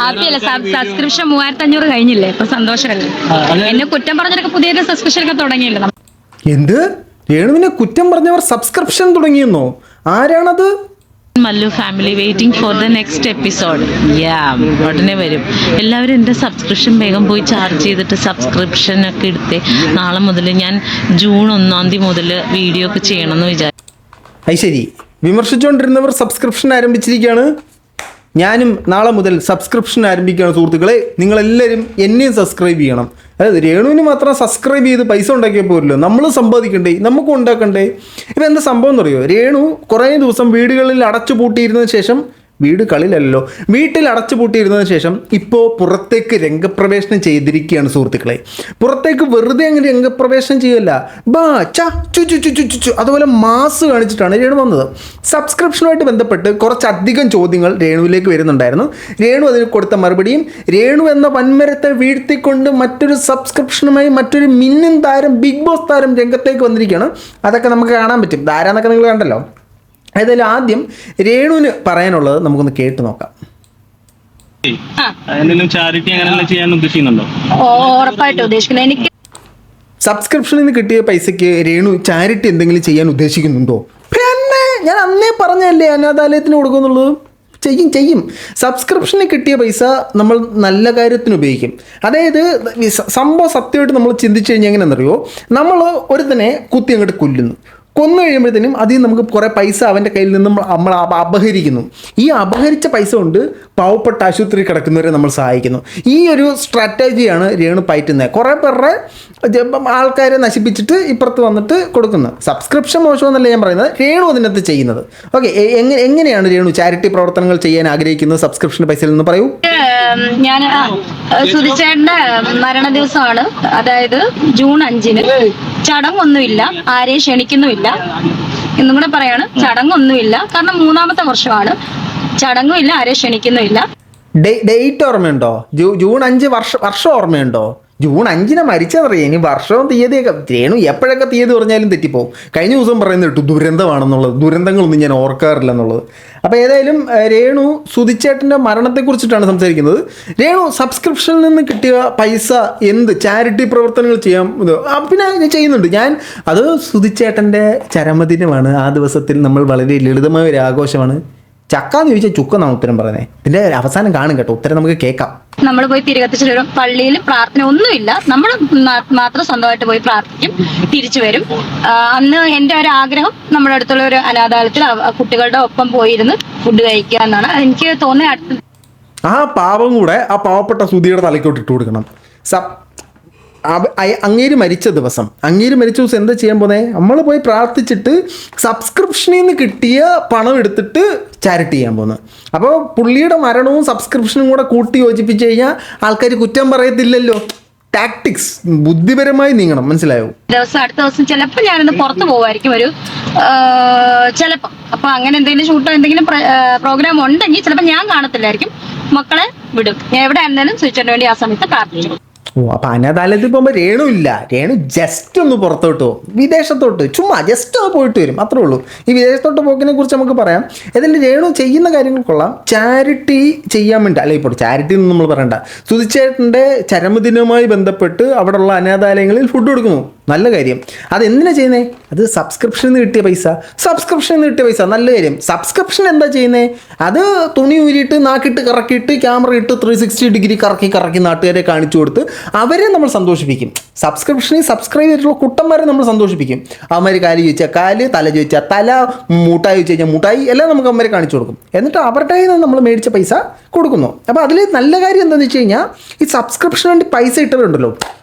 Happy അല്ലേ? Subscription 3500 കഴിഞ്ഞില്ലേ? ഇപ്പൊ സന്തോഷമല്ലേ? എന്നെ കുറ്റം പറഞ്ഞൊക്കെ പുതിയൊരു സബ്സ്ക്രിപ്ഷൻ ഒക്കെ തുടങ്ങിയല്ലോ. എന്ത് രേണുവിനെ കുറ്റം പറഞ്ഞവർ സബ്സ്ക്രിപ്ഷൻ തുടങ്ങിയെന്നോ? ആരാണത്? Mallu family waiting for the next episode. ഉടനെ വരും. എല്ലാവരും എൻ്റെ സബ്സ്ക്രിപ്ഷൻ വേഗം പോയി ചാർജ് ചെയ്തിട്ട് സബ്സ്ക്രിപ്ഷൻ ഒക്കെ എടുത്ത് നാളെ മുതൽ ഞാൻ ജൂൺ 1 മുതൽ വീഡിയോ ഒക്കെ ചെയ്യണമെന്ന് വിചാരിച്ചു. അത് ശരി, വിമർശിച്ചുകൊണ്ടിരുന്നവർ സബ്സ്ക്രിപ്ഷൻ ആരംഭിച്ചിരിക്കുകയാണ്. ഞാനും നാളെ മുതൽ സബ്സ്ക്രിപ്ഷൻ ആരംഭിക്കുകയാണ്. സുഹൃത്തുക്കളെ, നിങ്ങളെല്ലാവരും എന്നെയും സബ്സ്ക്രൈബ് ചെയ്യണം. അതായത് രേണുവിന് മാത്രം സബ്സ്ക്രൈബ് ചെയ്ത് പൈസ ഉണ്ടാക്കിയാൽ പോരല്ലോ, നമ്മൾ സമ്പാദിക്കണ്ടേ, നമുക്കും ഉണ്ടാക്കണ്ടേ. ഇപ്പം എന്താ സംഭവം എന്നറിയോ? രേണു കുറേ ദിവസം വീടുകളിൽ അടച്ചു പൂട്ടിയിരുന്നതിന് ശേഷം, വീട് കളിലല്ലോ, വീട്ടിൽ അടച്ചു പൂട്ടിയിരുന്നതിന് ശേഷം ഇപ്പോൾ പുറത്തേക്ക് രംഗപ്രവേശനം ചെയ്തിരിക്കുകയാണ് സുഹൃത്തുക്കളെ. പുറത്തേക്ക് വെറുതെ അങ്ങനെ രംഗപ്രവേശനം ചെയ്യല്ല, ബാ ച ചു ചു ചു ചു ചു ചു അതുപോലെ മാസ് കാണിച്ചിട്ടാണ് രേണു വന്നത്. സബ്സ്ക്രിപ്ഷനുമായിട്ട് ബന്ധപ്പെട്ട് കുറച്ചധികം ചോദ്യങ്ങൾ രേണുവിലേക്ക് വരുന്നുണ്ടായിരുന്നു. രേണു അതിന് കൊടുത്ത മറുപടിയും, രേണു എന്ന വൻമരത്തെ വീഴ്ത്തിക്കൊണ്ട് മറ്റൊരു സബ്സ്ക്രിപ്ഷനുമായി മറ്റൊരു മിന്നും താരം, ബിഗ് ബോസ് താരം രംഗത്തേക്ക് വന്നിരിക്കുകയാണ്. അതൊക്കെ നമുക്ക് കാണാൻ പറ്റും. ധാരാന്നൊക്കെ നിങ്ങൾ കണ്ടല്ലോ. ഏതായാലും ആദ്യം രേണുവിന് പറയാനുള്ളത് നമുക്കൊന്ന് കേട്ട് നോക്കാം. ചാരിറ്റി അങ്ങനെയുള്ള ചെയ്യാൻ ഉദ്ദേശിക്കുന്നുണ്ടോ? ഉറപ്പായിട്ടും ഉദ്ദേശിക്കുന്നത്. എനിക്ക് സബ്സ്ക്രിപ്ഷനിൽ നിന്ന് കിട്ടിയ പൈസയ്ക്ക് രേണു ചാരിറ്റി എന്തെങ്കിലും ചെയ്യാൻ ഉദ്ദേശിക്കുന്നുണ്ടോ? പിന്നെ ഞാൻ അന്നേ പറഞ്ഞല്ലേ അനാഥാലയത്തിന് കൊടുക്കുന്നുള്ളത്. ചെയ്യും. സബ്സ്ക്രിപ്ഷന് കിട്ടിയ പൈസ നമ്മൾ നല്ല കാര്യത്തിന് ഉപയോഗിക്കും. അതായത് സംഭവം സത്യമായിട്ട് നമ്മൾ ചിന്തിച്ചു കഴിഞ്ഞാൽ എങ്ങനെയാണെന്നറിയോ? നമ്മൾ ഒരുത്തനെ കുത്തി അങ്ങോട്ട് കൊന്നു കഴിയുമ്പോഴത്തേനും അതിൽ നമുക്ക് കുറേ പൈസ അവൻ്റെ കയ്യിൽ നിന്നും നമ്മൾ അപഹരിക്കുന്നു. ഈ അപഹരിച്ച പൈസ കൊണ്ട് പാവപ്പെട്ട ആശുപത്രി കിടക്കുന്നവരെ നമ്മൾ സഹായിക്കുന്നു. ഈ ഒരു സ്ട്രാറ്റജിയാണ് രേണു പയറ്റുന്നത്. കുറേ പേരുടെ ആൾക്കാരെ നശിപ്പിച്ചിട്ട് ഇപ്പുറത്ത് വന്നിട്ട് കൊടുക്കുന്നത്. സബ്സ്ക്രിപ്ഷൻ മോശമെന്നല്ല ഞാൻ പറയുന്നത്, രേണു അതിനകത്ത് ചെയ്യുന്നത്. ഓക്കെ, എങ്ങനെയാണ് രേണു ചാരിറ്റി പ്രവർത്തനങ്ങൾ ചെയ്യാൻ ആഗ്രഹിക്കുന്നത് സബ്സ്ക്രിപ്ഷൻ പൈസയിൽ നിന്ന് പറയൂ. ഞാൻ സുധിച്ചേട്ടന്റെ മരണ ദിവസമാണ്, അതായത് ജൂൺ 5-ന്. ചടങ്ങൊന്നുമില്ല, ആരെയും ക്ഷണിക്കുന്നുമില്ല. എന്നും കൂടെ പറയാണ്, ചടങ്ങൊന്നുമില്ല. കാരണം 3-ാമത്തെ വർഷമാണ്. ചടങ്ങുമില്ല, ആരെയും ക്ഷണിക്കുന്നുമില്ല. ഡേറ്റ് ഓർമ്മയുണ്ടോ? ജൂൺ 5 വർഷം ഓർമ്മയുണ്ടോ? ജൂൺ 5-ന് മരിച്ചതറിയാം. ഇനി വർഷവും തീയതിയൊക്കെ രേണു എപ്പോഴൊക്കെ തീയതി പറഞ്ഞാലും തെറ്റിപ്പോവും. കഴിഞ്ഞ ദിവസം പറയുന്നത് കേട്ടു ദുരന്തമാണെന്നുള്ളത്. ദുരന്തങ്ങളൊന്നും ഞാൻ ഓർക്കാറില്ല എന്നുള്ളത്. അപ്പോൾ ഏതായാലും രേണു സുധിച്ചേട്ടൻ്റെ മരണത്തെക്കുറിച്ചിട്ടാണ് സംസാരിക്കുന്നത്. രേണു സബ്സ്ക്രിപ്ഷനിൽ നിന്ന് കിട്ടിയ പൈസ എന്ത് ചാരിറ്റി പ്രവർത്തനങ്ങൾ ചെയ്യാൻ പിന്നെ ചെയ്യുന്നുണ്ട്. ഞാൻ അത് സുധിച്ചേട്ടൻ്റെ ചരമദിനമാണ്. ആ ദിവസത്തിൽ നമ്മൾ വളരെ ലളിതമായ ഒരു ആഘോഷമാണ്. ചക്കാന്ന് ചോദിച്ചാൽ ചുക്കെന്നാണ് ഉത്തരം പറയുന്നത്. ഇതിൻ്റെ അവസാനം കാണും കേട്ടോ, ഉത്തരം നമുക്ക് കേൾക്കാം. നമ്മൾ പോയി തിരികത്തിച്ചു വരും. പള്ളിയിൽ പ്രാർത്ഥന ഒന്നുമില്ല, നമ്മൾ മാത്രം സ്വന്തമായിട്ട് പോയി പ്രാർത്ഥിക്കും, തിരിച്ചു വരും. അന്ന് എൻ്റെ ഒരു ആഗ്രഹം നമ്മുടെ അടുത്തുള്ള ഒരു അനാഥാലയത്തിൽ കുട്ടികളുടെ ഒപ്പം പോയിരുന്ന് ഫുഡ് കഴിക്കുക എന്നാണ് എനിക്ക് തോന്നിയ. ആ പാവം കൂടെ ആ പാവപ്പെട്ട സുധിയുടെ തലയ്ക്കോട്ട് ഇട്ട് കൊടുക്കണം. അങ്ങേര് മരിച്ച ദിവസം എന്താ ചെയ്യാൻ പോകുന്നത്? നമ്മൾ പോയി പ്രാർത്ഥിച്ചിട്ട് സബ്സ്ക്രിപ്ഷനിൽ നിന്ന് കിട്ടിയ പണം എടുത്തിട്ട് ചാരിറ്റി ചെയ്യാൻ പോകുന്നത്. അപ്പോൾ പുള്ളിയുടെ മരണവും സബ്സ്ക്രിപ്ഷനും കൂടെ കൂട്ടി യോജിപ്പിച്ച് കഴിഞ്ഞാൽ ആൾക്കാർ കുറ്റം പറയത്തില്ലല്ലോ. ടാക്ടിക്സ് ബുദ്ധിപരമായി നീങ്ങണം, മനസ്സിലായോ? അടുത്ത ദിവസം ചിലപ്പോൾ ഞാനൊന്ന് പുറത്തു പോകുമായിരിക്കും, ഒരു ചിലപ്പോൾ. അപ്പോൾ അങ്ങനെ എന്തെങ്കിലും ഷൂട്ടോ എന്തെങ്കിലും പ്രോഗ്രാം ഉണ്ടെങ്കിൽ ചിലപ്പോൾ ഞാൻ കാണത്തില്ലായിരിക്കും. മക്കളെ വിടും. ഞാൻ എവിടെ ആയിരുന്നാലും സ്വിച്ചിന് വേണ്ടി ആ സമയത്ത് പ്രാർത്ഥിച്ചു. അപ്പം അനാഥാലയത്തിൽ പോകുമ്പോൾ രേണു ഇല്ല. രേണു ജസ്റ്റ് ഒന്ന് പുറത്തോട്ട് പോകും, വിദേശത്തോട്ട് ചുമ്മാ ജസ്റ്റ് പോയിട്ട് വരും, അത്രേ ഉള്ളൂ. ഈ വിദേശത്തോട്ട് പോക്കിനെ കുറിച്ച് നമുക്ക് പറയാം. ഏതായാലും രേണു ചെയ്യുന്ന കാര്യങ്ങൾ കൊള്ളാം. ചാരിറ്റി ചെയ്യാൻ വേണ്ടി അല്ല, ഇപ്പോൾ ചാരിറ്റി ഒന്നും നമ്മൾ പറയണ്ട. സുധിച്ചേട്ടൻ്റെ ചരമദിനവുമായി ബന്ധപ്പെട്ട് അവിടെയുള്ള അനാഥാലയങ്ങളിൽ ഫുഡ് കൊടുക്കുന്നു, നല്ല കാര്യം. അതെന്തിനാണ് ചെയ്യുന്നത്? അത് സബ്സ്ക്രിപ്ഷനിൽ നിന്ന് കിട്ടിയ പൈസ, നല്ല കാര്യം. സബ്സ്ക്രിപ്ഷൻ എന്താ ചെയ്യുന്നത്? അത് തുണി ഊരിയിട്ട് നാക്കിട്ട് കറക്കിയിട്ട് ക്യാമറ ഇട്ട് 360 ഡിഗ്രി കറക്കി നാട്ടുകാരെ കാണിച്ചു കൊടുത്ത് അവരെ നമ്മൾ സന്തോഷിപ്പിക്കും. സബ്സ്ക്രിപ്ഷനിൽ സബ്സ്ക്രൈബ് ചെയ്തിട്ടുള്ള കുട്ടന്മാരെ നമ്മൾ സന്തോഷിപ്പിക്കും. അവന്മാർ കാല് ചോദിച്ചാൽ കാല്, തല ചോദിച്ചാൽ തല, മുട്ടായി ചോദിച്ചു കഴിഞ്ഞാൽ മുട്ടായി, എല്ലാം നമുക്ക് അവന്മാരെ കാണിച്ചു കൊടുക്കും. എന്നിട്ട് അവരുടെ കയ്യിൽ നിന്ന് നമ്മൾ മേടിച്ച പൈസ കൊടുക്കുന്നു. അപ്പോൾ അതിൽ നല്ല കാര്യം എന്താണെന്ന് വെച്ച് കഴിഞ്ഞാൽ ഈ സബ്സ്ക്രിപ്ഷന് വേണ്ടി പൈസ ഇട്ടവരുണ്ടല്ലോ,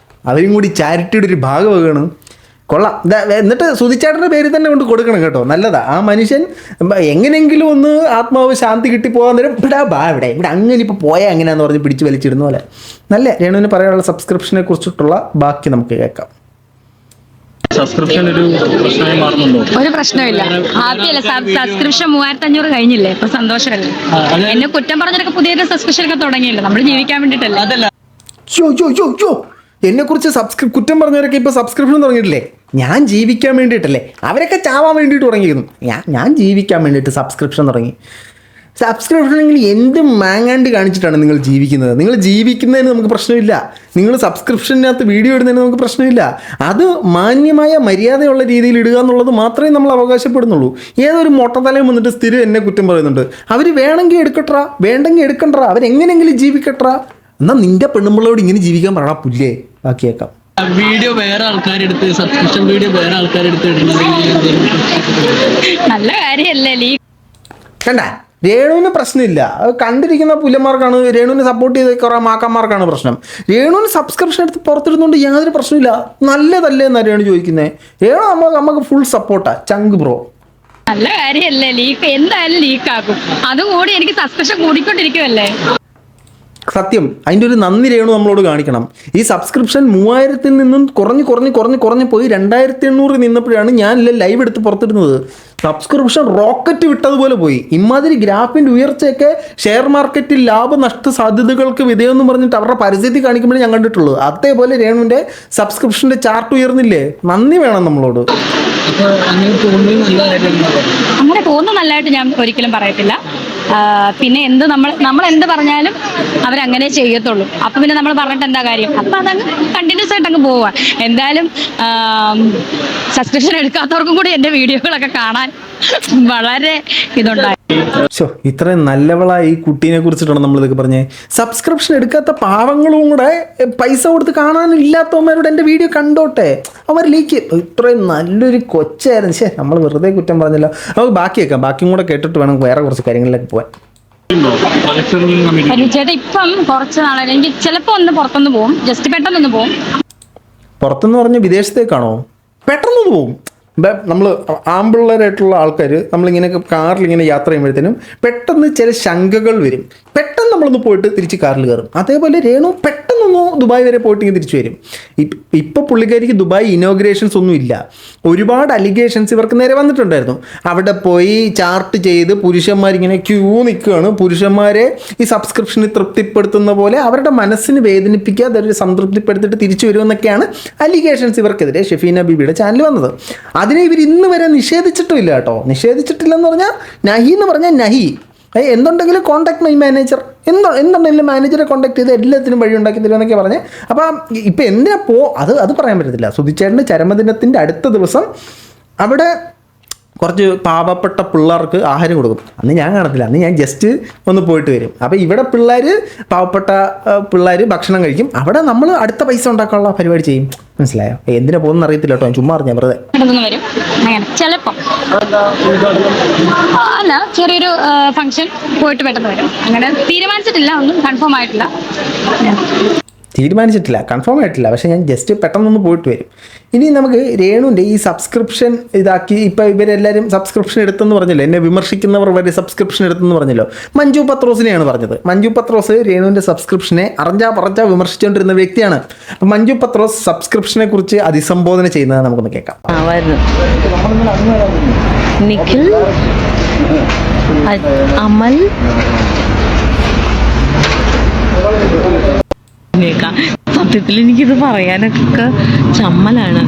അവരും കൂടി ചാരിറ്റിയുടെ ഒരു ഭാഗമാകണം. കൊള്ളാം. എന്നിട്ട് സുധിച്ചേട്ടൻ്റെ പേരിൽ തന്നെ കൊണ്ട് കൊടുക്കണം കേട്ടോ, നല്ലതാ. ആ മനുഷ്യൻ എങ്ങനെയെങ്കിലും ഒന്ന് ആത്മാവ് ശാന്തി കിട്ടി പോകാൻ നേരം ഇവിടെ അങ്ങനെ ഇപ്പോൾ പോയാൽ എങ്ങനെയാന്ന് പറഞ്ഞ് പിടിച്ച് വലിച്ചിടുന്ന പോലെ. നല്ല രേണുവിന് പറയാനുള്ള സബ്സ്ക്രിപ്ഷനെ കുറിച്ചിട്ടുള്ള ബാക്കി നമുക്ക് കേൾക്കാം. സബ്സ്ക്രിപ്ഷൻ ഒരു പ്രശ്നമായി മാറുന്നുണ്ടോ? ഒരു പ്രശ്നമില്ല, ഹാപ്പി അല്ലേ? സബ്സ്ക്രിപ്ഷൻ 3500 കഴിഞ്ഞില്ലേ? ഇപ്പൊ സന്തോഷമല്ലേ? എന്നെ കുറ്റം പറഞ്ഞൊക്കെ പുതിയൊരു സബ്സ്ക്രിപ്ഷൻ ഒക്കെ തുടങ്ങിയല്ലോ, നമ്മൾ ജീവിക്കാൻ വേണ്ടിട്ടല്ലേ. അതല്ല, എന്നെക്കുറിച്ച് കുറ്റം പറഞ്ഞവരൊക്കെ ഇപ്പോൾ സബ്സ്ക്രിപ്ഷൻ തുടങ്ങിയിട്ടില്ലേ? ഞാൻ ജീവിക്കാൻ വേണ്ടിയിട്ടല്ലേ? അവരൊക്കെ ചാവാൻ വേണ്ടിയിട്ട് തുടങ്ങിയിരുന്നു. ഞാൻ ജീവിക്കാൻ വേണ്ടിയിട്ട് സബ്സ്ക്രിപ്ഷൻ തുടങ്ങി. സബ്സ്ക്രിപ്ഷനെങ്കിൽ എന്ത് മാങ്ങാണ്ട് കാണിച്ചിട്ടാണ് നിങ്ങൾ ജീവിക്കുന്നത്. നിങ്ങൾ ജീവിക്കുന്നതിന് നമുക്ക് പ്രശ്നമില്ല, നിങ്ങൾ സബ്സ്ക്രിപ്ഷനകത്ത് വീഡിയോ ഇടുന്നതിന് നമുക്ക് പ്രശ്നമില്ല. അത് മാന്യമായ മര്യാദയുള്ള രീതിയിൽ ഇടുക എന്നുള്ളത് മാത്രമേ നമ്മൾ അവകാശപ്പെടുന്നുള്ളൂ. ഏതൊരു മൊട്ടത്തലയും വന്നിട്ട് സ്ഥിരം എന്നെ കുറ്റം പറയുന്നുണ്ട്. അവർ വേണമെങ്കിൽ എടുക്കട്ടെ, വേണ്ടെങ്കിൽ എടുക്കണ്ട, അവരെങ്ങനെയെങ്കിലും ജീവിക്കട്ടെ. എന്നാൽ നിന്റെ പെണ്ണുമ്പിള്ളോട് ഇങ്ങനെ ജീവിക്കാൻ പറയണ പുല്ലേ. ബാക്കിയേക്കാം. വീഡിയോ വേറെ ആൾക്കാരെടുത്ത് സബ്സ്ക്രിപ്ഷൻ വീഡിയോ വേറെ ആൾക്കാരെടുത്ത് ഇടുന്നത് നല്ല കാര്യല്ലേ ലീ. കണ്ട, രേണുവിന് പ്രശ്നമില്ല. അത് കണ്ടിരിക്കുന്ന പുല്ലന്മാർക്കാണ്, രേണുവിനെ സപ്പോർട്ട് ചെയ്ത് കുറേ മാക്കന്മാർക്കാണ് പ്രശ്നം. രേണുവിന് സബ്സ്ക്രിപ്ഷൻ എടുത്ത് പുറത്തിടുന്നതുകൊണ്ട് യാതൊരു പ്രശ്നമില്ല. നല്ലതല്ലേ എന്നാണ് രേണു ചോദിക്കുന്നത്. രേണു നമുക്ക് ഫുൾ സപ്പോർട്ടാ. ചങ്ക് ബ്രോ. നല്ല കാര്യല്ലേ ലീക്ക്, എന്തായാലും ലീക്കാക്കും. അതുകൂടി എനിക്ക് സബ്സ്ക്രിപ്ഷൻ കൂടിക്കൊണ്ടിരിക്കുമല്ലേ. സത്യം, അതിൻ്റെ ഒരു നന്ദി രേണു നമ്മളോട് കാണിക്കണം. ഈ സബ്സ്ക്രിപ്ഷൻ 3000-ൽ നിന്നും കുറഞ്ഞ് പോയി 2800 നിന്നപ്പോഴാണ് ഞാൻ ലൈവ് എടുത്ത് പുറത്തിടുന്നത്. സബ്സ്ക്രിപ്ഷൻ റോക്കറ്റ് വിട്ടതുപോലെ പോയി. ഇമാതിരി ഗ്രാഫിൻ്റെ ഉയർച്ചയൊക്കെ ഷെയർ മാർക്കറ്റിൽ ലാഭനഷ്ട സാധ്യതകൾക്ക് വിധേയമെന്ന് പറഞ്ഞിട്ട് അവരുടെ പരസ്യത്തിൽ കാണിക്കുമ്പോഴേ ഞാൻ കണ്ടിട്ടുള്ളൂ. അതേപോലെ രേണുവിൻ്റെ സബ്സ്ക്രിപ്ഷൻ്റെ ചാർട്ട് ഉയർന്നില്ലേ. നന്ദി വേണം നമ്മളോട്. അങ്ങനെ തോന്നുന്നത് നല്ല കാര്യമാണ്. അങ്ങനെ തോന്നുന്നു നല്ലതായിട്ട് ഞാൻ ഒരിക്കലും പറയത്തില്ല. പിന്നെ നമ്മൾ എന്ത് പറഞ്ഞാലും അവരങ്ങനെ ചെയ്യത്തുള്ളൂ. അപ്പൊ പിന്നെ നമ്മൾ പറഞ്ഞിട്ട് എന്താ കാര്യം? അപ്പൊ അതങ്ങ് കണ്ടിന്യൂസ് ആയിട്ട് അങ്ങ് പോവാ. എന്തായാലും സബ്സ്ക്രിപ്ഷൻ എടുക്കാത്തവർക്കും കൂടി എൻ്റെ വീഡിയോകളൊക്കെ കാണാൻ വളരെ ഇതുണ്ടായി. ഇത്രയും നല്ലവളായി ഈ കുട്ടീനെ കുറിച്ചിട്ടാണ് നമ്മളിതൊക്കെ പറഞ്ഞത്. സബ്സ്ക്രിപ്ഷൻ എടുക്കാത്ത പാവങ്ങളും കൂടെ പൈസ കൊടുത്ത് കാണാനില്ലാത്തവന്മാരോട് എൻ്റെ വീഡിയോ കണ്ടോട്ടെ. അവരിലേക്ക് ഇത്രയും നല്ലൊരു കൊച്ചായിരുന്നു. നമ്മൾ വെറുതെ കുറ്റം പറഞ്ഞല്ലോ. നമുക്ക് ബാക്കിയേക്കാം. ബാക്കിയും കൂടെ കേട്ടിട്ട് വേണം വേറെ കുറച്ച് കാര്യങ്ങളിലേക്ക് പോകാൻ. ചേട്ടാ ഇപ്പം കുറച്ച് നാളെ എനിക്ക് ചിലപ്പോൾ ഒന്ന് പുറത്തൊന്ന് പോകും. ജസ്റ്റ് പെട്ടെന്നൊന്ന് പോകും. പുറത്തെന്ന് പറഞ്ഞ് വിദേശത്തേക്കാണോ? പെട്ടെന്നൊന്ന് പോകും. നമ്മൾ ആമ്പിള്ളേരായിട്ടുള്ള ആൾക്കാർ നമ്മളിങ്ങനെ കാറിലിങ്ങനെ യാത്ര ചെയ്യുമ്പോഴത്തേനും പെട്ടെന്ന് ചില ശങ്കകൾ വരും. പെട്ടെന്ന് നമ്മളൊന്ന് പോയിട്ട് തിരിച്ച് കാറിൽ കയറും. അതേപോലെ രേണു പെട്ടെന്നൊന്ന് ദുബായ് വരെ പോയിട്ട് ഇങ്ങനെ തിരിച്ചു വരും. ഇപ്പോൾ പുള്ളിക്കാരിക്ക് ദുബായ് ഇനോഗ്രേഷൻസ് ഒന്നും ഇല്ല. ഒരുപാട് അലിഗേഷൻസ് ഇവർക്ക് നേരെ വന്നിട്ടുണ്ടായിരുന്നു. അവിടെ പോയി ചാർട്ട് ചെയ്ത് പുരുഷന്മാരിങ്ങനെ ക്യൂ നിൽക്കുകയാണ്. പുരുഷന്മാരെ ഈ സബ്സ്ക്രിപ്ഷന് തൃപ്തിപ്പെടുത്തുന്ന പോലെ അവരുടെ മനസ്സിന് വേദനിപ്പിക്കാതെ അവരെ സംതൃപ്തിപ്പെടുത്തിയിട്ട് തിരിച്ചു വരുമെന്നൊക്കെയാണ് അലിഗേഷൻസ് ഇവർക്കെതിരെ ഷെഫീന ബീബിയുടെ ചാനൽ വന്നത്. അതിനെ ഇവർ ഇന്ന് വരെ നിഷേധിച്ചിട്ടില്ല കേട്ടോ. നിഷേധിച്ചിട്ടില്ലെന്ന് പറഞ്ഞാൽ നഹി എന്ന് പറഞ്ഞാൽ നഹി. എന്തുണ്ടെങ്കിലും കോൺടാക്ട് മൈ മാനേജർ, എന്തുണ്ടെങ്കിലും മാനേജറെ കോൺടാക്ട് ചെയ്ത് എല്ലാത്തിനും വഴി ഉണ്ടാക്കി തരുമെന്നൊക്കെ പറഞ്ഞ്. അപ്പം ഇപ്പം എന്തിനാ അത് പറയാൻ പറ്റത്തില്ല. സുധിച്ചേട്ടൻ്റെ ചരമദിനത്തിൻ്റെ അടുത്ത ദിവസം അവിടെ കുറച്ച് പാവപ്പെട്ട പിള്ളേർക്ക് ആഹാരം കൊടുക്കും. അന്ന് ഞാൻ കാണത്തില്ല, അന്ന് ഞാൻ ജസ്റ്റ് ഒന്ന് പോയിട്ട് വരും. അപ്പോൾ ഇവിടെ പാവപ്പെട്ട പിള്ളേർ ഭക്ഷണം കഴിക്കും. അവിടെ നമ്മൾ അടുത്ത പൈസ ഉണ്ടാക്കാനുള്ള പരിപാടി ചെയ്യും. മനസ്സിലായോ? എന്തിനാ പോകുന്ന അറിയത്തില്ല കേട്ടോ. ഞാൻ ചുമ്മാ അറിഞ്ഞാൽ വെറുതെ വരും. അങ്ങനെ ചിലപ്പോൾ അല്ല ചെറിയൊരു ഫംഗ്ഷൻ പോയിട്ട് പെട്ടെന്ന് വരും. അങ്ങനെ തീരുമാനിച്ചിട്ടില്ല, ഒന്നും കൺഫേം ആയിട്ടില്ല. കൺഫേം ആയിട്ടില്ല. പക്ഷേ ഞാൻ ജസ്റ്റ് പെട്ടെന്നൊന്ന് പോയിട്ട് വരും. ഇനി നമുക്ക് രേണുവിൻ്റെ ഈ സബ്സ്ക്രിപ്ഷൻ ഇതാക്കി ഇപ്പോൾ ഇവരെല്ലാവരും സബ്സ്ക്രിപ്ഷൻ എടുത്തെന്ന് പറഞ്ഞല്ലോ. എന്നെ വിമർശിക്കുന്നവർ വരെ സബ്സ്ക്രിപ്ഷൻ എടുത്തെന്ന് പറഞ്ഞല്ലോ. മഞ്ജു പത്രോസിനെയാണ് പറഞ്ഞത്. മഞ്ജു പത്രോസ് രേണുവിൻ്റെ സബ്സ്ക്രിപ്ഷനെ പറഞ്ഞാ വിമർശിച്ചുകൊണ്ടിരുന്ന വ്യക്തിയാണ്. അപ്പം മഞ്ജു പത്രോസ് സബ്സ്ക്രിപ്ഷനെ കുറിച്ച് അതിസംബോധന ചെയ്യുന്നത് നമുക്കൊന്ന് കേൾക്കാം. നിഖിൽ, അമൽ, സത്യത്തിൽ എനിക്കിത് പറയാനൊക്കെ ചമ്മലാണ്.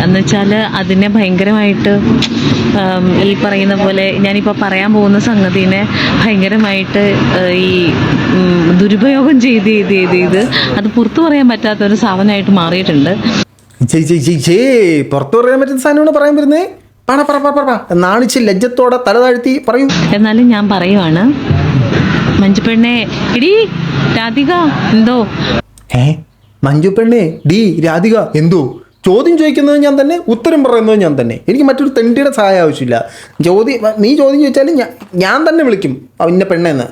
എന്നുവെച്ചാൽ അതിനെ ഭയങ്കരമായിട്ട് ഈ പറയുന്ന പോലെ ഞാനിപ്പോൾ പറയാൻ പോകുന്ന സംഗതിനെ ഭയങ്കരമായിട്ട് ഈ ദുരുപയോഗം ചെയ്ത് അത് പുറത്തു പറയാൻ പറ്റാത്തൊരു സാധനമായിട്ട് മാറിയിട്ടുണ്ട്. പുറത്തു പറയാൻ പറ്റുന്ന സാധനമാണ് പറയാൻ വരുന്നേ. നാണിച്ച് ലജ്ജത്തോടെ തല താഴ്ത്തി പറയൂ. എന്നാലും ഞാൻ പറയുവാണ്, മഞ്ജുപെണ്ണേ എടീ രാധിക എന്തോ. മഞ്ജു പെണ്ണേ ഡി രാധിക എന്തോ? ചോദ്യം ചോദിക്കുന്നത് ഞാൻ തന്നെ, ഉത്തരം പറയുന്നത് ഞാൻ തന്നെ. എനിക്ക് മറ്റൊരു തെണ്ടിയുടെ സഹായം ആവശ്യമില്ല. നീ ചോദ്യം ചോദിച്ചാലും ഞാൻ തന്നെ വിളിക്കും ഇന്ന പെണ്ണെന്ന്.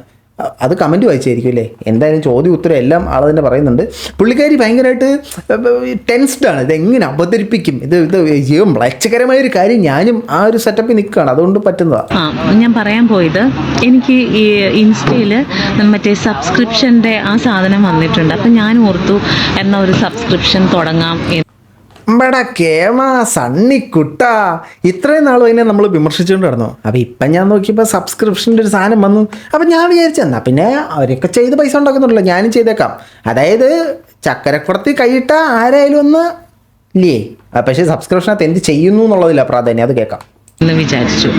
അത് കമൻറ്റ് വായിച്ചായിരിക്കും അല്ലേ? എന്തായാലും ചോദ്യം ഉത്തരം എല്ലാം ആൾ തന്നെ പറയുന്നുണ്ട്. പുള്ളിക്കാരി ഭയങ്കരമായിട്ട് ടെൻസ്ഡാണ്. ഇതെങ്ങനെ അവതരിപ്പിക്കും, ഇത് മ്ലേച്ഛകരമായൊരു കാര്യം. ഞാനും ആ ഒരു സെറ്റപ്പിൽ നിൽക്കുകയാണ്, അതുകൊണ്ട് പറ്റുന്നതാണ്. ഞാൻ പറയാൻ പോയത്, എനിക്ക് ഈ ഇൻസ്റ്റയിൽ മറ്റേ സബ്സ്ക്രിപ്ഷൻ്റെ ആ സാധനം വന്നിട്ടുണ്ട്. അപ്പം ഞാൻ ഓർത്തു എന്നാൽ ഒരു സബ്സ്ക്രിപ്ഷൻ തുടങ്ങാം. കേമ സണ്ണിക്കുട്ട, ഇത്രയും നാളും അതിനെ നമ്മൾ വിമർശിച്ചുകൊണ്ട് കിടന്നു. അപ്പം ഇപ്പം ഞാൻ നോക്കിയപ്പോൾ സബ്സ്ക്രിപ്ഷൻ്റെ ഒരു സാധനം വന്നു. അപ്പം ഞാൻ വിചാരിച്ചു എന്നാൽ പിന്നെ അവരൊക്കെ ചെയ്ത് പൈസ ഉണ്ടാക്കുന്നുണ്ടല്ലോ, ഞാനും ചെയ്തേക്കാം. അതായത് ചക്കരക്കുടത്തിൽ കൈയിട്ട ആരായാലും ഒന്ന് ഇല്ലേ. പക്ഷേ സബ്സ്ക്രിപ്ഷനകത്ത് എന്ത് ചെയ്യുന്നു എന്നുള്ളതില്ല പ്രാധാന്യം. അത് കേൾക്കാം. എന്ന് വിചാരിച്ചു.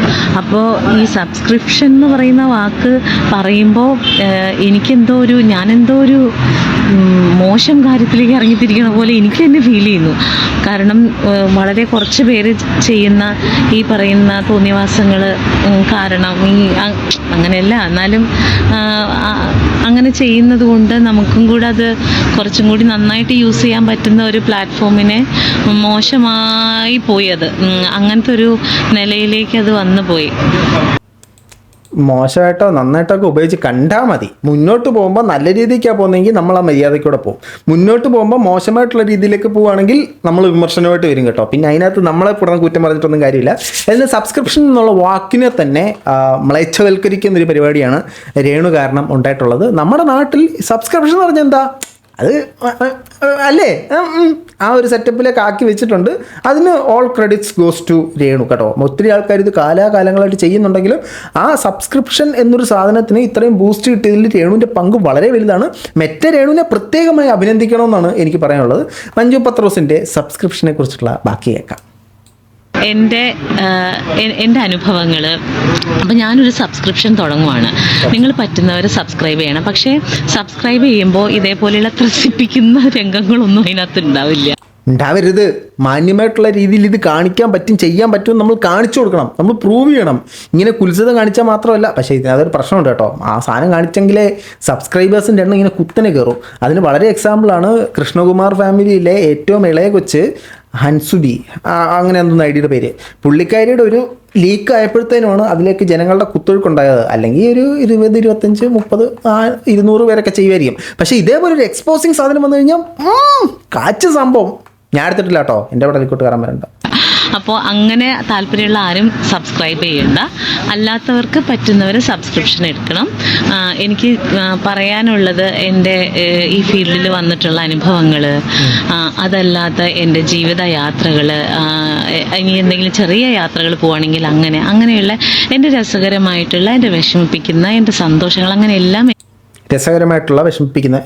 അപ്പോൾ ഈ സബ്സ്ക്രിപ്ഷൻ എന്ന് പറയുന്ന വാക്ക് പറയുമ്പോൾ ഞാനെന്തോ ഒരു മോശം കാര്യത്തിലേക്ക് ഇറങ്ങിത്തിരിക്കണ പോലെ എനിക്ക് തന്നെ ഫീൽ ചെയ്യുന്നു. കാരണം വളരെ കുറച്ച് പേര് ചെയ്യുന്ന ഈ പറയുന്ന തോന്നിവാസങ്ങൾ കാരണം അങ്ങനെയല്ല, എന്നാലും അങ്ങനെ ചെയ്യുന്നത് കൊണ്ട് നമുക്കും കൂടെ അത് കുറച്ചും കൂടി നന്നായിട്ട് യൂസ് ചെയ്യാൻ പറ്റുന്ന ഒരു പ്ലാറ്റ്ഫോമിനെ മോശമായി പോയി. അത് അങ്ങനത്തെ ഒരു നിലയിലേക്ക് അത് വന്നു പോയി. മോശമായിട്ടോ നന്നായിട്ടോ ഒക്കെ ഉപയോഗിച്ച് കണ്ടാൽ മതി. മുന്നോട്ട് പോകുമ്പോൾ നല്ല രീതിക്കാണ് പോകുന്നതെങ്കിൽ നമ്മൾ ആ മര്യാദയ്ക്കൂടെ പോകും. മുന്നോട്ട് പോകുമ്പോൾ മോശമായിട്ടുള്ള രീതിയിലേക്ക് പോവുകയാണെങ്കിൽ നമ്മൾ വിമർശനമായിട്ട് വരും കേട്ടോ. പിന്നെ അതിനകത്ത് നമ്മളെ പുറത്ത് കുറ്റം പറഞ്ഞിട്ടൊന്നും കാര്യമില്ല. അതിന് സബ്സ്ക്രിപ്ഷൻ എന്നുള്ള വാക്കിനെ തന്നെ മ്ലേച്ഛവൽക്കരിക്കുന്ന ഒരു പരിപാടിയാണ് രേണു കാരണം ഉണ്ടായിട്ടുള്ളത്. നമ്മുടെ നാട്ടിൽ സബ്സ്ക്രിപ്ഷൻ എന്ന് പറഞ്ഞാൽ എന്താ, അത് അല്ലേ, ആ ഒരു സെറ്റപ്പിലേക്ക് ആക്കി വെച്ചിട്ടുണ്ട്. അതിന് all credits goes to Renu കേട്ടോ. ഒത്തിരി ആൾക്കാർ ഇത് കാലാകാലങ്ങളായിട്ട് ചെയ്യുന്നുണ്ടെങ്കിലും ആ സബ്സ്ക്രിപ്ഷൻ എന്നൊരു സാധനത്തിന് ഇത്രയും ബൂസ്റ്റ് കിട്ടിയതിൽ രേണുവിൻ്റെ പങ്ക് വളരെ വലുതാണ്. മറ്റേ രേണുവിനെ പ്രത്യേകമായി അഭിനന്ദിക്കണമെന്നാണ് എനിക്ക് പറയാനുള്ളത്. മഞ്ജു പത്രോസിൻ്റെ സബ്സ്ക്രിപ്ഷനെ കുറിച്ചുള്ള ബാക്കി കേൾക്കാം. എൻ്റെ അനുഭവങ്ങൾ. അപ്പോൾ ഞാനൊരു സബ്സ്ക്രിപ്ഷൻ തുടങ്ങുവാണ്. നിങ്ങൾ പറ്റുന്നവർ സബ്സ്ക്രൈബ് ചെയ്യണം. പക്ഷേ സബ്സ്ക്രൈബ് ചെയ്യുമ്പോൾ ഇതേപോലെയുള്ള ത്രസിപ്പിക്കുന്ന രംഗങ്ങളൊന്നും അതിനകത്ത് ഉണ്ടാവരുത്. മാന്യമായിട്ടുള്ള രീതിയിൽ ഇത് കാണിക്കാൻ പറ്റും, ചെയ്യാൻ പറ്റും, നമ്മൾ കാണിച്ചു കൊടുക്കണം, നമ്മൾ പ്രൂവ് ചെയ്യണം. ഇങ്ങനെ കുൽസിതം കാണിച്ചാൽ മാത്രമല്ല, പക്ഷേ ഇതിനകത്തൊരു പ്രശ്നമുണ്ട് കേട്ടോ. ആ സാധനം കാണിച്ചെങ്കിലേ സബ്സ്ക്രൈബേഴ്സിൻ്റെ എണ്ണം ഇങ്ങനെ കുത്തനെ കയറും. അതിന് വളരെ എക്സാമ്പിളാണ് കൃഷ്ണകുമാർ ഫാമിലിയിലെ ഏറ്റവും ഇളയ കൊച്ച് ഹൻസുബി, അങ്ങനെ എന്തൊന്നും ഐഡിയുടെ പേര്. പുള്ളിക്കാരിയുടെ ഒരു ലീക്ക് ആയപ്പോഴത്തേനുമാണ് അതിലേക്ക് ജനങ്ങളുടെ കുത്തൊഴുക്കുണ്ടായത്. അല്ലെങ്കിൽ ഒരു 20, 25, 30, 200 പേരൊക്കെ ചെയ്യുമായിരിക്കും. പക്ഷേ ഇതേപോലെ ഒരു എക്സ്പോസിങ് സാധനം വന്നു കഴിഞ്ഞാൽ കാച്ച് സംഭവം. ഞാൻ എടുത്തിട്ടില്ല കേട്ടോ, എൻ്റെ അവിടെ റിക്കോട്ട് കയറാൻ വരണ്ട. അപ്പോൾ അങ്ങനെ താല്പര്യമുള്ള ആരും സബ്സ്ക്രൈബ് ചെയ്യണ്ട. അല്ലാത്തവർക്ക് പറ്റുന്നവർ സബ്സ്ക്രിപ്ഷൻ എടുക്കണം. എനിക്ക് പറയാനുള്ളത് എൻ്റെ ഈ ഫീൽഡിൽ വന്നിട്ടുള്ള അനുഭവങ്ങൾ, അതല്ലാത്ത എൻ്റെ ജീവിത യാത്രകൾ, ഇനി എന്തെങ്കിലും ചെറിയ യാത്രകൾ പോവുകയാണെങ്കിൽ അങ്ങനെയുള്ള എൻ്റെ രസകരമായിട്ടുള്ള, എൻ്റെ വിഷമിപ്പിക്കുന്ന, എൻ്റെ സന്തോഷങ്ങൾ, അങ്ങനെ എല്ലാം. രസകരമായിട്ടുള്ള വിഷമിപ്പിക്കുന്ന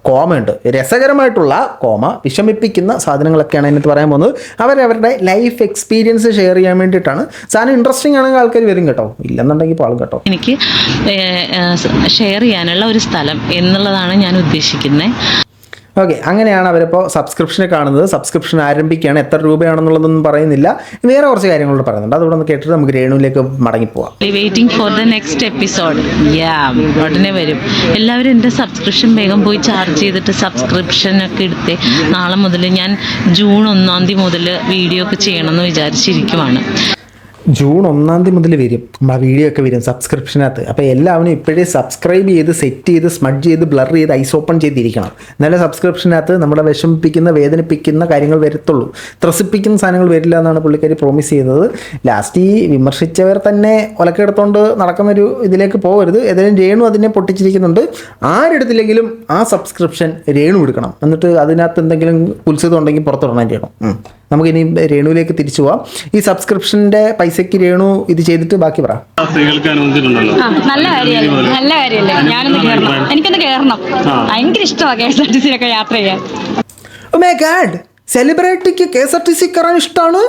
കോമയുണ്ട്. രസകരമായിട്ടുള്ള കോമ വിഷമിപ്പിക്കുന്ന സാധനങ്ങളൊക്കെയാണ് അതിനകത്ത് പറയാൻ പോകുന്നത്. അവരവരുടെ ലൈഫ് എക്സ്പീരിയൻസ് ഷെയർ ചെയ്യാൻ വേണ്ടിയിട്ടാണ്. സാധനം ഇൻട്രസ്റ്റിംഗ് ആണെങ്കിൽ ആൾക്കാർ വരും കേട്ടോ, ഇല്ലെന്നുണ്ടെങ്കിൽ പാളും കേട്ടോ. എനിക്ക് ഷെയർ ചെയ്യാനുള്ള ഒരു സ്ഥലം എന്നുള്ളതാണ് ഞാൻ ഉദ്ദേശിക്കുന്നത്. ഓക്കെ, അങ്ങനെയാണ് അവരിപ്പോൾ സബ്സ്ക്രിപ്ഷനെ കാണുന്നത്. സബ്സ്ക്രിപ്ഷൻ ആരംഭിക്കുകയാണ്. എത്ര രൂപയാണെന്നുള്ളതൊന്നും പറയുന്നില്ല, വേറെ കുറച്ച് കാര്യങ്ങളോട് പറയുന്നുണ്ട്. അതുകൊണ്ട് ഒന്ന് കേട്ടിട്ട് നമുക്ക് രേണുവിലേക്ക് മടങ്ങിപ്പോവാം. Waiting for the next episode. ഉടനെ വരും. എല്ലാവരും എൻ്റെ സബ്സ്ക്രിപ്ഷൻ വേഗം പോയി ചാർജ് ചെയ്തിട്ട് സബ്സ്ക്രിപ്ഷനൊക്കെ എടുത്ത് നാളെ മുതൽ ഞാൻ ജൂൺ 1 മുതൽ വീഡിയോ ഒക്കെ ചെയ്യണമെന്ന് വിചാരിച്ചിരിക്കുവാണ്. ജൂൺ 1 മുതൽ വരും നമ്മുടെ വീഡിയോ ഒക്കെ വരും സബ്സ്ക്രിപ്ഷനകത്ത്. അപ്പോൾ എല്ലാവരും ഇപ്പോഴേ സബ്സ്ക്രൈബ് ചെയ്ത് സെറ്റ് ചെയ്ത് സ്മഡ്ജ് ചെയ്ത് ബ്ലർ ചെയ്ത് ഐസ് ഓപ്പൺ ചെയ്തിരിക്കണം. എന്നാലേ സബ്സ്ക്രിപ്ഷനകത്ത് നമ്മളെ വിഷമിപ്പിക്കുന്ന വേദനിപ്പിക്കുന്ന കാര്യങ്ങൾ വരത്തുള്ളൂ. ത്രസിപ്പിക്കുന്ന സാധനങ്ങൾ വരില്ല എന്നാണ് പുള്ളിക്കാരി പ്രോമിസ് ചെയ്തത്. ലാസ്റ്റ് ഈ വിമർശിച്ചവർ തന്നെ ഒലക്കെടുത്തോണ്ട് നടക്കുന്നൊരു ഇതിലേക്ക് പോകരുത്. ഏതായാലും രേണു അതിനെ പൊട്ടിച്ചിരിക്കുന്നുണ്ട്. ആരെടുത്തില്ലെങ്കിലും ആ സബ്സ്ക്രിപ്ഷൻ രേണു എടുക്കണം. എന്നിട്ട് അതിനകത്ത് എന്തെങ്കിലും കുൽസിതം ഉണ്ടെങ്കിൽ പുറത്തിടണം ചെയ്യണം. നമുക്കിനി രേണുവിലേക്ക് തിരിച്ചു പോവാം. ഈ സബ്സ്ക്രിപ്ഷൻ്റെ പൈസയ്ക്ക് രേണു ഇത് ചെയ്തിട്ട് ബാക്കി പറ. സ്ത്രീകൾക്ക് അനുവദിച്ചിട്ടുണ്ടല്ലോ. നല്ല കാര്യമല്ലേ, ഞാനൊന്ന് കയറണം, എനിക്കൊന്ന് കയറണം. ഭയങ്കര ഇഷ്ടമാണ് KSRTC യാത്ര ചെയ്യാൻ. ഓ മൈ ഗാഡ്, സെലിബ്രിറ്റിക്ക് KSRTC കയറാൻ ഇഷ്ടമാണ്.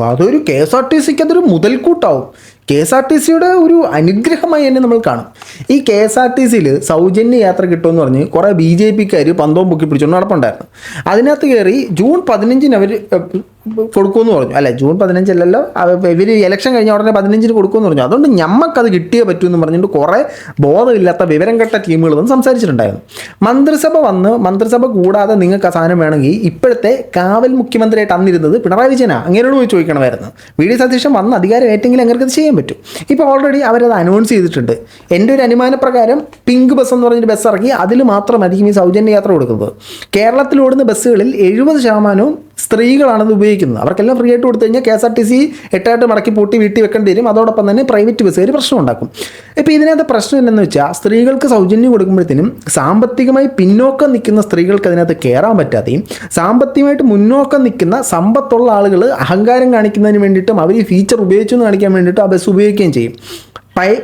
അതൊരു KSRTCക്ക് അതൊരു മുതൽക്കൂട്ടാവും. KSRTCയുടെ ഒരു അനുഗ്രഹമായി തന്നെ നമ്മൾ കാണും. ഈ KSRTCയിൽ സൗജന്യ യാത്ര കിട്ടുമെന്ന് പറഞ്ഞ് കുറേ BJPക്കാർ പന്തവും പൊക്കി പിടിച്ചുകൊണ്ട് നടപ്പുണ്ടായിരുന്നു. അതിനകത്ത് കയറി ജൂൺ 15 അവർ കൊടുക്കുമെന്ന് പറഞ്ഞു. അല്ല, ജൂൺ 15 അല്ലല്ലോ, ഇവർ ഇലക്ഷൻ കഴിഞ്ഞ ഉടനെ 15 കൊടുക്കുമെന്ന് പറഞ്ഞു. അതുകൊണ്ട് ഞമ്മക്കത് കിട്ടിയേ പറ്റൂ എന്ന് പറഞ്ഞിട്ട് കുറേ ബോധമില്ലാത്ത വിവരം കെട്ട ടീമുകൾ വന്ന് സംസാരിച്ചിട്ടുണ്ടായിരുന്നു. മന്ത്രിസഭ കൂടാതെ നിങ്ങൾക്ക് ആ സാധനം വേണമെങ്കിൽ ഇപ്പോഴത്തെ കാവൽ മുഖ്യമന്ത്രിയായിട്ട് അന്നിരുന്നത് പിണറായി വിജയനാ, അങ്ങനെയോട് പോയി ചോദിക്കണമായിരുന്നു. VD സതീശൻ വന്ന് അധികാരം ഏറ്റെങ്കിൽ അങ്ങനെയൊക്കെ ചെയ്യാൻ പറ്റും. ഇപ്പോൾ ഓൾറെഡി അവരത് അനൗൺസ് ചെയ്തിട്ടുണ്ട്. എൻ്റെ ഒരു അനുമാനപ്രകാരം പിങ്ക് ബസ് എന്ന് പറഞ്ഞൊരു ബസ് ഇറക്കി, അതിൽ മാത്രമായിരിക്കും ഈ സൗജന്യ യാത്ര കൊടുക്കുന്നത്. കേരളത്തിൽ ഓടുന്ന ബസ്സുകളിൽ 70% സ്ത്രീകളാണത് ഉപയോഗിക്കുന്നത്. അവർക്കെല്ലാം ഫ്രീ ആയിട്ട് കൊടുത്തു കഴിഞ്ഞാൽ KSRTC 8 മടക്കി പൂട്ടി വീട്ടിൽ വെക്കേണ്ടി വരും. അതോടൊപ്പം തന്നെ പ്രൈവറ്റ് ബസ്സുകാർ പ്രശ്നം ഉണ്ടാക്കും. ഇപ്പോൾ ഇതിനകത്ത് പ്രശ്നം എന്താണെന്ന് വെച്ചാൽ, സ്ത്രീകൾക്ക് സൗജന്യം കൊടുക്കുമ്പോഴത്തേനും സാമ്പത്തികമായി പിന്നോക്കം നിൽക്കുന്ന സ്ത്രീകൾക്ക് അതിനകത്ത് കയറാൻ പറ്റാതെയും, സാമ്പത്തികമായിട്ട് മുന്നോക്കം നിൽക്കുന്ന സമ്പത്തുള്ള ആളുകൾ അഹങ്കാരം കാണിക്കുന്നതിന് വേണ്ടിയിട്ടും അവർ ഈ ഫീച്ചർ ഉപയോഗിച്ചു എന്ന് കാണിക്കാൻ വേണ്ടിയിട്ടും ആ ബസ് ഉപയോഗിക്കുകയും ചെയ്യും.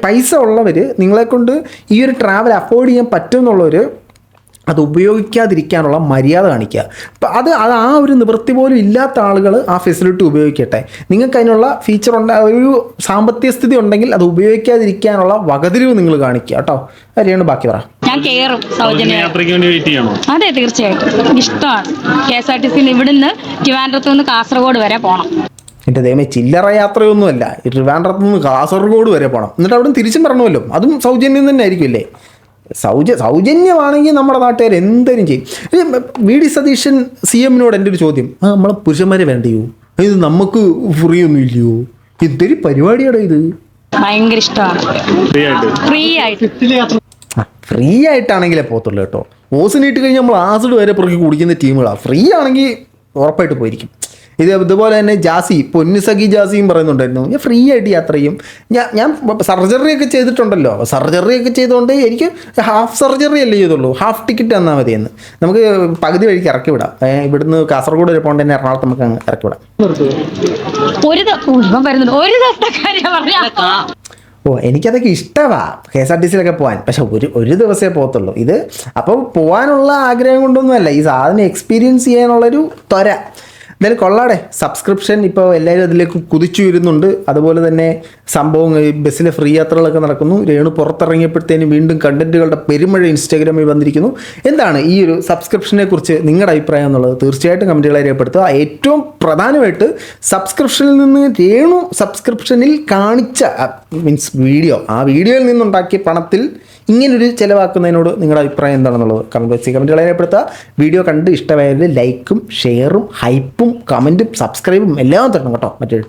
പൈസ ഉള്ളവർ, നിങ്ങളെക്കൊണ്ട് ഈ ഒരു ട്രാവൽ അഫോർഡ് ചെയ്യാൻ പറ്റുമെന്നുള്ളവർ അത് ഉപയോഗിക്കാതിരിക്കാനുള്ള മര്യാദ കാണിക്കുക. അപ്പം അത് ആ ഒരു നിവൃത്തി പോലും ഇല്ലാത്ത ആളുകൾ ആ ഫെസിലിറ്റി ഉപയോഗിക്കട്ടെ. നിങ്ങൾക്ക് അതിനുള്ള ഫീച്ചർ ഒരു സാമ്പത്തിക സ്ഥിതി ഉണ്ടെങ്കിൽ അത് ഉപയോഗിക്കാതിരിക്കാനുള്ള വകതിരിവ് നിങ്ങൾ കാണിക്കുക കേട്ടോ. കാര്യമാണ്, ബാക്കി പറ. ഞാൻ കയറും സൗജന്യ യാത്രയ്ക്ക് വേണ്ടി വെയിറ്റ് ചെയ്യണോ? അതെ, തീർച്ചയായിട്ടും ഇഷ്ടമാണ്. KSRTC ഇവിടുന്ന് ട്രിവാൻഡ്രത്ത് നിന്ന് കാസർഗോഡ് വരെ പോകണം. എൻ്റെ ദൈവമേ, ചില്ലറ യാത്രയൊന്നുമല്ല. ഈ ട്രിവാൻഡ്രത്ത് നിന്ന് കാസർഗോഡ് വരെ പോകണം, എന്നിട്ട് അവിടെ തിരിച്ചും വരണമല്ലോ. അതും സൗജന്യം തന്നെ ആയിരിക്കുമല്ലേ? സൗജന്യമാണെങ്കിൽ നമ്മുടെ നാട്ടുകാർ എന്തെങ്കിലും ചെയ്യും. VD സതീശൻ CM-നോട് എൻ്റെ ഒരു ചോദ്യം, നമ്മളെ പുരുഷന്മാരെ വേണ്ടയോ, ഇത് നമുക്ക് ഫ്രീ ഒന്നും ഇല്ലയോ, എന്തൊരു പരിപാടിയാണോ ഇത്? ഭയങ്കര ഇഷ്ടമാണ്. ഫ്രീ ആയിട്ട് ഫ്രീ ആയിട്ടാണെങ്കിലേ പോകത്തുള്ളൂ കേട്ടോ. ഓസിന് ഇട്ട് കഴിഞ്ഞാൽ നമ്മൾ ആസിഡ് വരെ പുറകെ കുടിക്കുന്ന ടീമുകളാണ്. ഫ്രീ ആണെങ്കിൽ ഉറപ്പായിട്ട് പോയിരിക്കും. ഇതുപോലെ തന്നെ ജാസി, പൊന്നുസഖി ജാസിയും പറയുന്നുണ്ടായിരുന്നു, ഞാൻ ഫ്രീ ആയിട്ട് യാത്ര ചെയ്യും. ഞാൻ സർജറിയൊക്കെ ചെയ്തിട്ടുണ്ടല്ലോ. സർജറിയൊക്കെ ചെയ്തുകൊണ്ട് എനിക്ക് ഹാഫ് സർജറി അല്ലേ ചെയ്തുള്ളൂ, ഹാഫ് ടിക്കറ്റ് തന്നാൽ മതിയെന്ന്. നമുക്ക് പകുതി വഴിക്ക് ഇറക്കി വിടാം. ഇവിടുന്ന് കാസർഗോഡ് വരെ പോകേണ്ട തന്നെ എറണാകുളത്ത് നമുക്ക് അങ്ങ് ഇറക്കി വിടാം. ഒരു ദിവസത്തെ കാര്യം പറഞ്ഞാൽ എനിക്കതൊക്കെ ഇഷ്ടമാണ് KSRTC-ലൊക്കെ പോകാൻ. പക്ഷെ ഒരു ദിവസമേ പോകത്തുള്ളൂ. ഇത് അപ്പോൾ പോകാനുള്ള ആഗ്രഹം കൊണ്ടൊന്നുമല്ല, ഈ സാധനം എക്സ്പീരിയൻസ് ചെയ്യാനുള്ളൊരു ത്വര. എന്തായാലും കൊള്ളാടെ. സബ്സ്ക്രിപ്ഷൻ ഇപ്പോൾ എല്ലാവരും അതിലേക്ക് കുതിച്ചു വരുന്നുണ്ട്. അതുപോലെ തന്നെ സംഭവം ബസ്സിലെ ഫ്രീ യാത്രകളൊക്കെ നടക്കുന്നു. രേണു പുറത്തിറങ്ങിയപ്പോഴത്തേനും വീണ്ടും കണ്ടന്റുകളുടെ പെരുമഴ ഇൻസ്റ്റാഗ്രാമിൽ വന്നിരിക്കുന്നു. എന്താണ് ഈ ഒരു സബ്സ്ക്രിപ്ഷനെ കുറിച്ച് നിങ്ങളുടെ അഭിപ്രായം എന്നുള്ളത് തീർച്ചയായിട്ടും കമൻറ്റുകളെ രേഖപ്പെടുത്തുക. ഏറ്റവും പ്രധാനമായിട്ട് സബ്സ്ക്രിപ്ഷനിൽ നിന്ന് രേണു സബ്സ്ക്രിപ്ഷനിൽ കാണിച്ച വീഡിയോ, ആ വീഡിയോയിൽ നിന്നുണ്ടാക്കിയ പണത്തിൽ ഇങ്ങനൊരു ചിലവാക്കുന്നതിനോട് നിങ്ങളുടെ അഭിപ്രായം എന്താണെന്നുള്ളത് കമൻറ്റുകളെ രേഖപ്പെടുത്തുക. വീഡിയോ കണ്ട് ഇഷ്ടമായാലും ലൈക്കും ഷെയറും ഹൈപ്പും കമൻറ്റും സബ്സ്ക്രൈബും എല്ലാം തരണം കേട്ടോ. മറ്റൊരു